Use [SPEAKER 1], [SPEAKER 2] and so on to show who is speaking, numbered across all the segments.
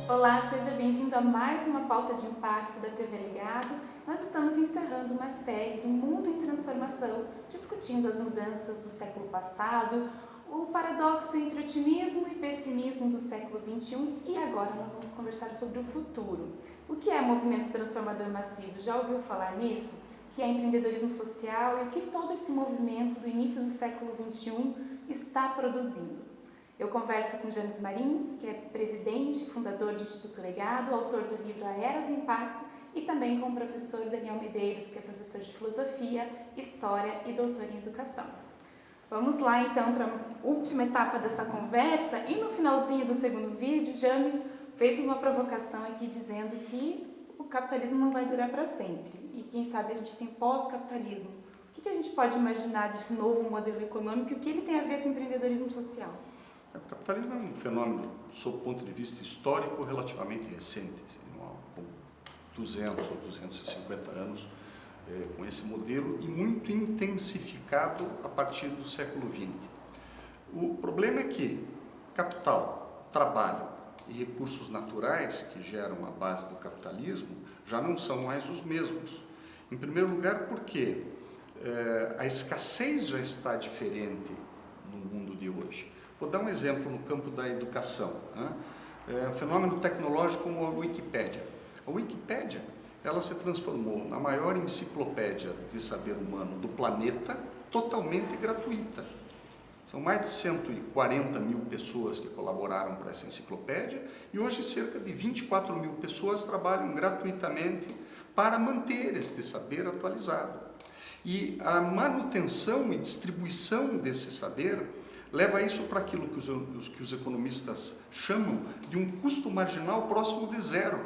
[SPEAKER 1] Olá, seja bem-vindo a mais uma pauta de impacto da TV Ligado. Nós estamos encerrando uma série do Mundo em Transformação, discutindo as mudanças do século passado, o paradoxo entre otimismo e pessimismo do século XXI e agora nós vamos conversar sobre o futuro. O que é movimento transformador massivo? Já ouviu falar nisso? O que é empreendedorismo social e o que todo esse movimento do início do século XXI está produzindo? Eu converso com James Marins, que é presidente e fundador do Instituto Legado, autor do livro A Era do Impacto, e também com o professor Daniel Medeiros, que é professor de filosofia, história e doutor em educação. Vamos lá então para a última etapa dessa conversa, e no finalzinho do segundo vídeo, James fez uma provocação aqui dizendo que o capitalismo não vai durar para sempre, e quem sabe a gente tem pós-capitalismo. O que a gente pode imaginar desse novo modelo econômico e o que ele tem a ver com o empreendedorismo social?
[SPEAKER 2] O capitalismo é um fenômeno, sob o ponto de vista histórico, relativamente recente, com 200 ou 250 anos com esse modelo e muito intensificado a partir do século XX. O problema é que capital, trabalho e recursos naturais que geram a base do capitalismo já não são mais os mesmos. Em primeiro lugar, porque a escassez já está diferente no mundo de hoje. Vou dar um exemplo no campo da educação. Um fenômeno tecnológico como a Wikipédia. A Wikipédia, ela se transformou na maior enciclopédia de saber humano do planeta, totalmente gratuita. São mais de 140 mil pessoas que colaboraram para essa enciclopédia e hoje cerca de 24 mil pessoas trabalham gratuitamente para manter este saber atualizado. E a manutenção e distribuição desse saber leva isso para aquilo que os economistas chamam de um custo marginal próximo de zero.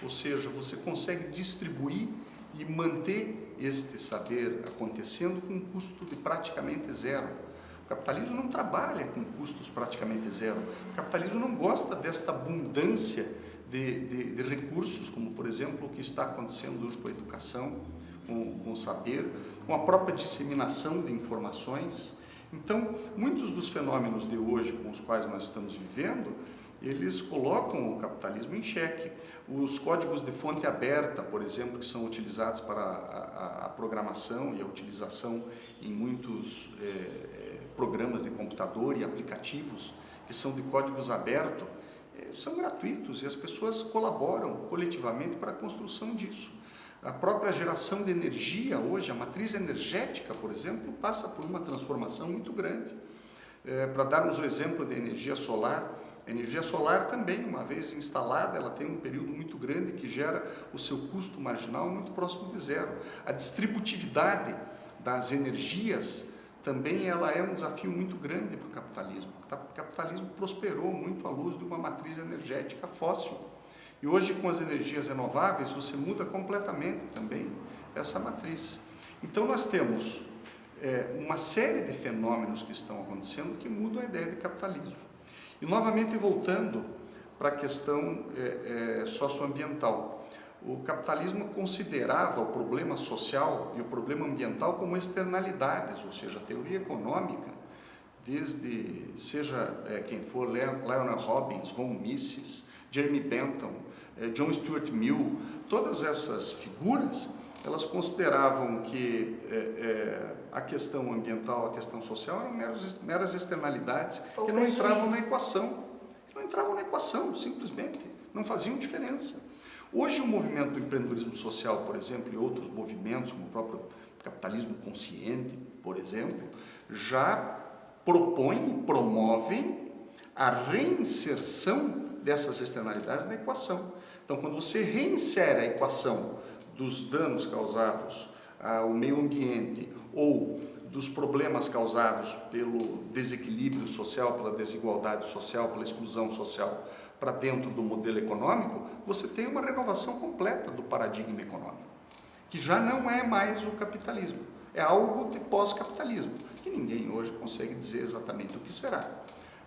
[SPEAKER 2] Ou seja, você consegue distribuir e manter este saber acontecendo com um custo de praticamente zero. O capitalismo não trabalha com custos praticamente zero. O capitalismo não gosta desta abundância de recursos, como por exemplo o que está acontecendo hoje com a educação, com o saber, com a própria disseminação de informações. Então, muitos dos fenômenos de hoje com os quais nós estamos vivendo, eles colocam o capitalismo em xeque. Os códigos de fonte aberta, por exemplo, que são utilizados para a programação e a utilização em muitos programas de computador e aplicativos, que são de códigos abertos, são gratuitos e as pessoas colaboram coletivamente para a construção disso. A própria geração de energia hoje, a matriz energética, por exemplo, passa por uma transformação muito grande. Para darmos o exemplo da energia solar, a energia solar também, uma vez instalada, ela tem um período muito grande que gera o seu custo marginal muito próximo de zero. A distributividade das energias também ela é um desafio muito grande para o capitalismo. O capitalismo prosperou muito à luz de uma matriz energética fóssil. E hoje, com as energias renováveis, você muda completamente também essa matriz. Então, nós temos uma série de fenômenos que estão acontecendo que mudam a ideia de capitalismo. E, novamente, voltando para a questão socioambiental. O capitalismo considerava o problema social e o problema ambiental como externalidades, ou seja, a teoria econômica, seja quem for, Leonard Robbins, von Mises, Jeremy Bentham, John Stuart Mill, todas essas figuras, elas consideravam que a questão ambiental, a questão social eram meras externalidades que não entravam na equação. Não entravam na equação, simplesmente, não faziam diferença. Hoje o movimento do empreendedorismo social, por exemplo, e outros movimentos, como o próprio capitalismo consciente, por exemplo, já propõem e promovem a reinserção dessas externalidades na equação. Então, quando você reinsere a equação dos danos causados ao meio ambiente ou dos problemas causados pelo desequilíbrio social, pela desigualdade social, pela exclusão social para dentro do modelo econômico, você tem uma renovação completa do paradigma econômico, que já não é mais o capitalismo, é algo de pós-capitalismo, que ninguém hoje consegue dizer exatamente o que será.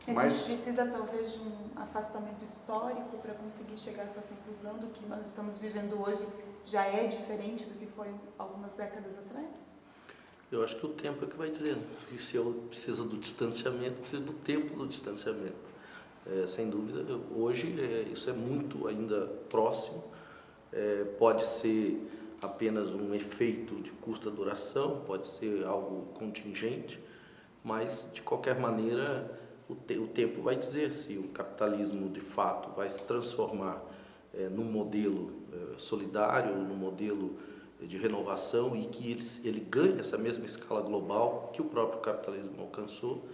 [SPEAKER 1] Mas a gente precisa talvez de um afastamento histórico para conseguir chegar a essa conclusão do que nós estamos vivendo hoje já é diferente do que foi algumas décadas atrás?
[SPEAKER 3] Eu acho que o tempo é que vai dizendo. E se eu preciso do distanciamento, preciso do tempo do distanciamento. Sem dúvida, hoje isso é muito ainda próximo, pode ser apenas um efeito de curta duração, pode ser algo contingente, mas de qualquer maneira o tempo vai dizer se o capitalismo de fato vai se transformar num modelo solidário, num modelo de renovação e que ele ganhe essa mesma escala global que o próprio capitalismo alcançou,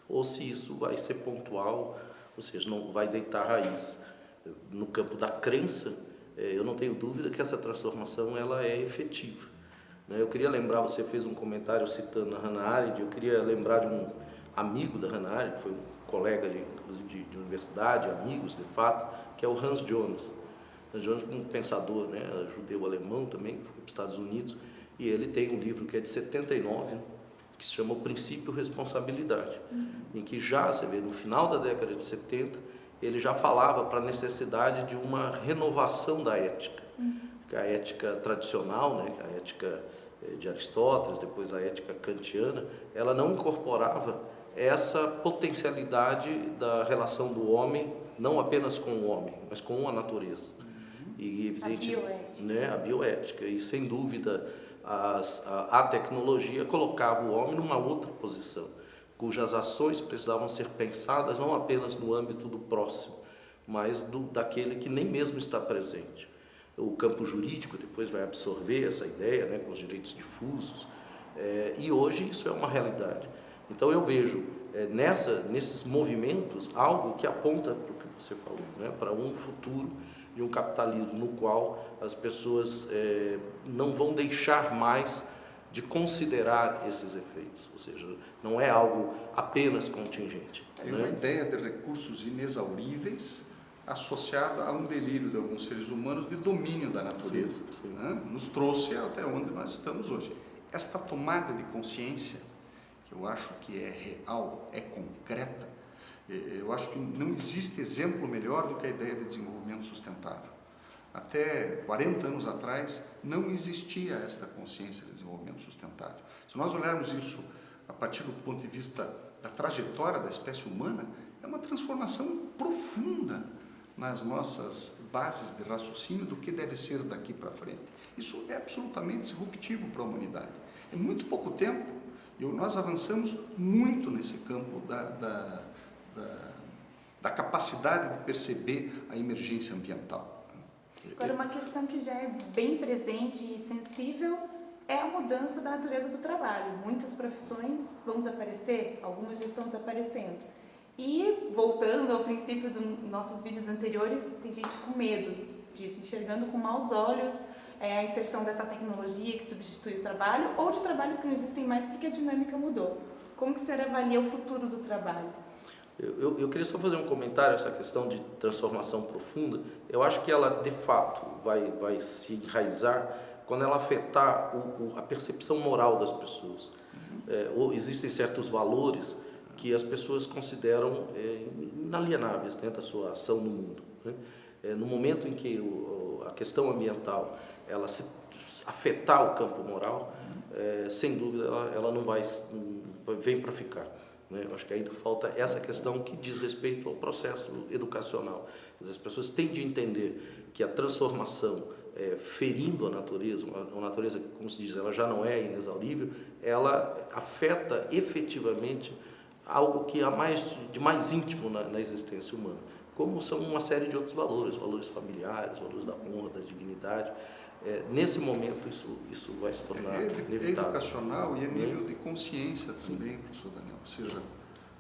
[SPEAKER 3] ou se isso vai ser pontual, ou seja, não vai deitar raiz. No campo da crença, eu não tenho dúvida que essa transformação ela é efetiva. Eu queria lembrar, você fez um comentário citando a Hannah Arendt, eu queria lembrar de um amigo da Hannah Arendt, que foi um colega inclusive de universidade, amigos de fato, que é o Hans Jonas. Hans Jonas foi um pensador, né, judeu-alemão também, que foi para os Estados Unidos, e ele tem um livro que é de 79, que se chama O Princípio Responsabilidade, em que já, você vê, no final da década de 70, ele já falava para a necessidade de uma renovação da ética, que a ética tradicional, né, que a ética de Aristóteles, depois a ética kantiana, ela não incorporava essa potencialidade da relação do homem, não apenas com o homem, mas com a natureza. E evidente,
[SPEAKER 1] a bioética.
[SPEAKER 3] Né, a bioética, e sem dúvida a tecnologia colocava o homem numa outra posição, cujas ações precisavam ser pensadas não apenas no âmbito do próximo, mas daquele que nem mesmo está presente. O campo jurídico depois vai absorver essa ideia, né, com os direitos difusos, e hoje isso é uma realidade. Então eu vejo nesses movimentos algo que aponta para o que você falou, né, para um futuro de um capitalismo no qual as pessoas não vão deixar mais de considerar esses efeitos, ou seja, não é algo apenas contingente.
[SPEAKER 2] É uma ideia de recursos inexauríveis associado a um delírio de alguns seres humanos de domínio da natureza.
[SPEAKER 3] Sim.
[SPEAKER 2] Né? Nos trouxe até onde nós estamos hoje. Esta tomada de consciência, que eu acho que é real, é concreta, eu acho que não existe exemplo melhor do que a ideia de desenvolvimento sustentável. Até 40 anos atrás, não existia esta consciência de desenvolvimento sustentável. Se nós olharmos isso a partir do ponto de vista da trajetória da espécie humana, é uma transformação profunda nas nossas bases de raciocínio do que deve ser daqui para frente. Isso é absolutamente disruptivo para a humanidade. Em muito pouco tempo, nós avançamos muito nesse campo da capacidade de perceber a emergência ambiental.
[SPEAKER 1] Agora, uma questão que já é bem presente e sensível é a mudança da natureza do trabalho. Muitas profissões vão desaparecer, algumas já estão desaparecendo. E, voltando ao princípio dos nossos vídeos anteriores, tem gente com medo disso, enxergando com maus olhos a inserção dessa tecnologia que substitui o trabalho, ou de trabalhos que não existem mais porque a dinâmica mudou. Como que o senhor avalia o futuro do trabalho?
[SPEAKER 3] Eu queria só fazer um comentário, essa questão de transformação profunda. Eu acho que ela, de fato, vai se enraizar quando ela afetar a percepção moral das pessoas. Existem certos valores que as pessoas consideram inalienáveis dentro da sua ação no mundo. Né? No momento em que a questão ambiental ela se afetar o campo moral, sem dúvida ela não vem para ficar. Né? Eu acho que ainda falta essa questão que diz respeito ao processo educacional. As pessoas têm de entender que a transformação, ferindo a natureza, como se diz, ela já não é inexaurível, ela afeta efetivamente algo que há de mais íntimo na existência humana, como são uma série de outros valores familiares, valores da honra, da dignidade. Nesse momento isso vai se tornar inevitável.
[SPEAKER 2] É educacional e a nível de consciência também, professor Daniel. Ou seja,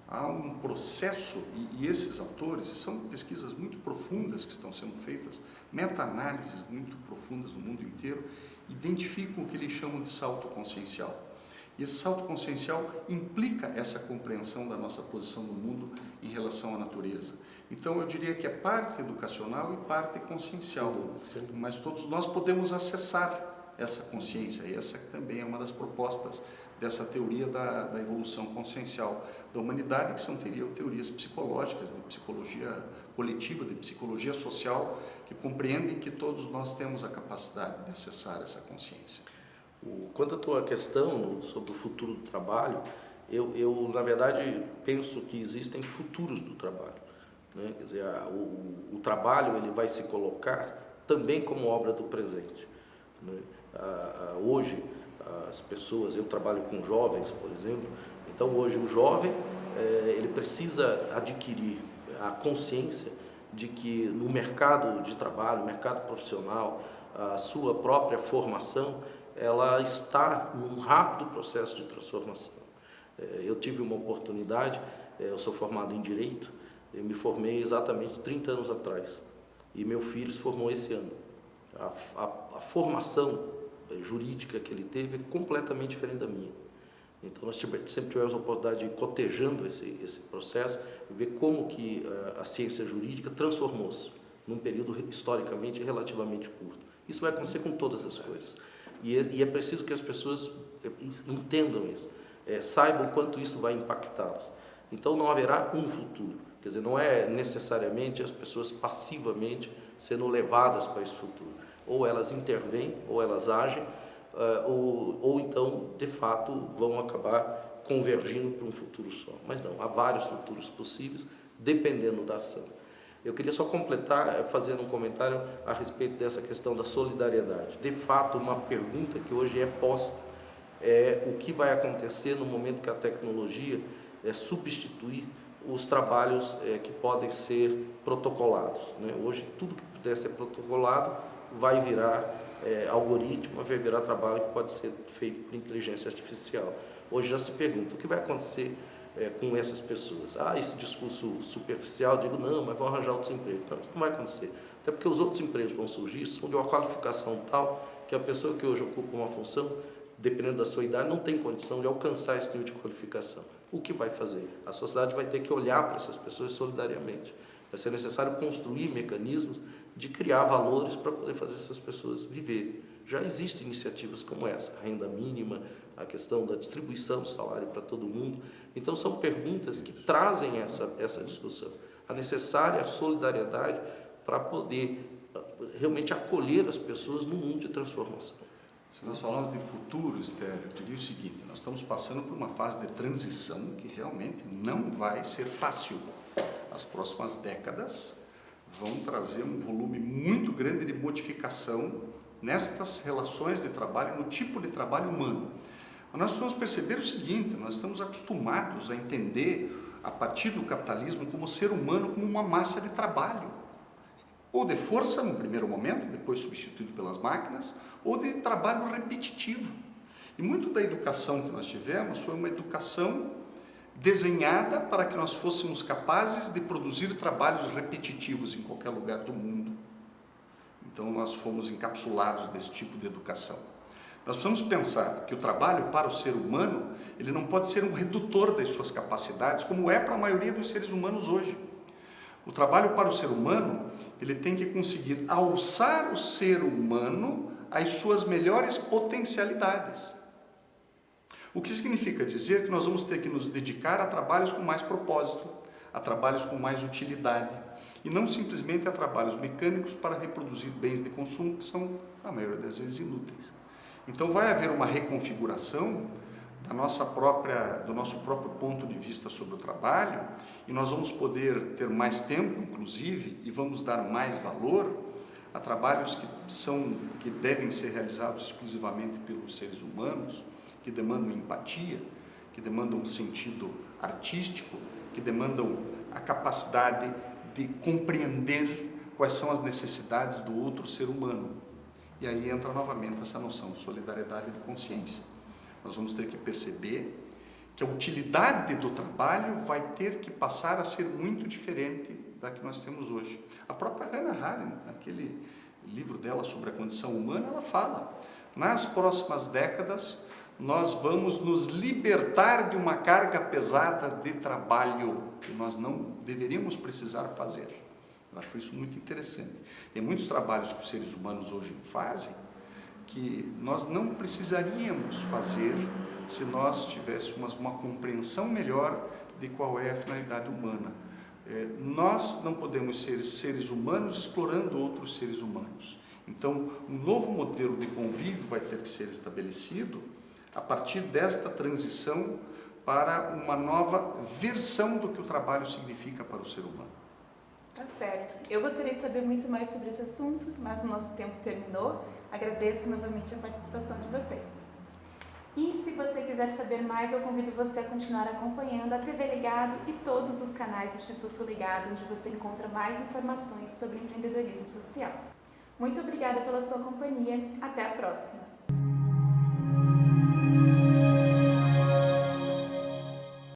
[SPEAKER 2] há um processo, e esses autores, são pesquisas muito profundas que estão sendo feitas, meta-análises muito profundas no mundo inteiro, identificam o que eles chamam de salto consciencial. E esse salto consciencial implica essa compreensão da nossa posição no mundo em relação à natureza. Então, eu diria que é parte educacional e parte consciencial, mas todos nós podemos acessar essa consciência, e essa também é uma das propostas dessa teoria da evolução consciencial da humanidade, que são teorias psicológicas, de psicologia coletiva, de psicologia social, que compreendem que todos nós temos a capacidade de acessar essa consciência.
[SPEAKER 3] Quanto à tua questão sobre o futuro do trabalho, eu na verdade penso que existem futuros do trabalho. né? Quer dizer, o trabalho ele vai se colocar também como obra do presente, né? Hoje, as pessoas, eu trabalho com jovens, por exemplo, então hoje o jovem ele precisa adquirir a consciência de que no mercado de trabalho, mercado profissional, a sua própria formação, ela está num rápido processo de transformação. Eu tive uma oportunidade, eu sou formado em Direito, eu me formei exatamente 30 anos atrás, e meu filho se formou esse ano. A formação jurídica que ele teve é completamente diferente da minha. Então nós sempre tivemos a oportunidade de ir cotejando esse processo e ver como que a ciência jurídica transformou-se num período historicamente relativamente curto. Isso vai acontecer com todas as coisas. E é preciso que as pessoas entendam isso, saibam o quanto isso vai impactá-las. Então não haverá um futuro. Quer dizer, não é necessariamente as pessoas passivamente sendo levadas para esse futuro. Ou elas intervêm, ou elas agem, ou então, de fato, vão acabar convergindo para um futuro só. Mas não, há vários futuros possíveis, dependendo da ação. Eu queria só completar, fazendo um comentário a respeito dessa questão da solidariedade. De fato, uma pergunta que hoje é posta é o que vai acontecer no momento que a tecnologia substituir os trabalhos que podem ser protocolados, né? Hoje, tudo que puder ser protocolado vai virar algoritmo, vai virar trabalho que pode ser feito por inteligência artificial. Hoje já se pergunta o que vai acontecer com essas pessoas. Esse discurso superficial, eu digo, não, mas vão arranjar outros empregos. Não, isso não vai acontecer. Até porque os outros empregos vão surgir, são de uma qualificação tal que a pessoa que hoje ocupa uma função, dependendo da sua idade, não tem condição de alcançar esse nível de qualificação. O que vai fazer? A sociedade vai ter que olhar para essas pessoas solidariamente. Vai ser necessário construir mecanismos de criar valores para poder fazer essas pessoas viverem. Já existem iniciativas como essa, a renda mínima, a questão da distribuição do salário para todo mundo. Então, são perguntas que trazem essa discussão. A necessária solidariedade para poder realmente acolher as pessoas no mundo de transformação.
[SPEAKER 2] Se nós falamos de futuro, Esther, eu diria o seguinte, nós estamos passando por uma fase de transição que realmente não vai ser fácil. As próximas décadas vão trazer um volume muito grande de modificação nestas relações de trabalho, no tipo de trabalho humano. Mas nós vamos perceber o seguinte, nós estamos acostumados a entender, a partir do capitalismo, como ser humano como uma massa de trabalho. Ou de força, no primeiro momento, depois substituído pelas máquinas, ou de trabalho repetitivo. E muito da educação que nós tivemos foi uma educação desenhada para que nós fôssemos capazes de produzir trabalhos repetitivos em qualquer lugar do mundo. Então nós fomos encapsulados desse tipo de educação. Nós vamos pensar que o trabalho para o ser humano, ele não pode ser um redutor das suas capacidades, como é para a maioria dos seres humanos hoje. O trabalho para o ser humano, ele tem que conseguir alçar o ser humano às suas melhores potencialidades. O que significa dizer que nós vamos ter que nos dedicar a trabalhos com mais propósito, a trabalhos com mais utilidade, e não simplesmente a trabalhos mecânicos para reproduzir bens de consumo que são, a maioria das vezes, inúteis. Então vai haver uma reconfiguração do nosso próprio ponto de vista sobre o trabalho, e nós vamos poder ter mais tempo, inclusive, e vamos dar mais valor a trabalhos que devem ser realizados exclusivamente pelos seres humanos, que demandam empatia, que demandam um sentido artístico, que demandam a capacidade de compreender quais são as necessidades do outro ser humano. E aí entra novamente essa noção de solidariedade e de consciência. Nós vamos ter que perceber que a utilidade do trabalho vai ter que passar a ser muito diferente da que nós temos hoje. A própria Hannah Arendt, naquele livro dela sobre a condição humana, ela fala, nas próximas décadas, nós vamos nos libertar de uma carga pesada de trabalho que nós não deveríamos precisar fazer. Eu acho isso muito interessante. Tem muitos trabalhos que os seres humanos hoje fazem que nós não precisaríamos fazer se nós tivéssemos uma compreensão melhor de qual é a finalidade humana. Nós não podemos ser seres humanos explorando outros seres humanos. Então, um novo modelo de convívio vai ter que ser estabelecido a partir desta transição para uma nova versão do que o trabalho significa para o ser humano.
[SPEAKER 1] Tá certo. Eu gostaria de saber muito mais sobre esse assunto, mas o nosso tempo terminou. Agradeço novamente a participação de vocês. E se você quiser saber mais, eu convido você a continuar acompanhando a TV Ligado e todos os canais do Instituto Ligado, onde você encontra mais informações sobre empreendedorismo social. Muito obrigada pela sua companhia. Até a próxima!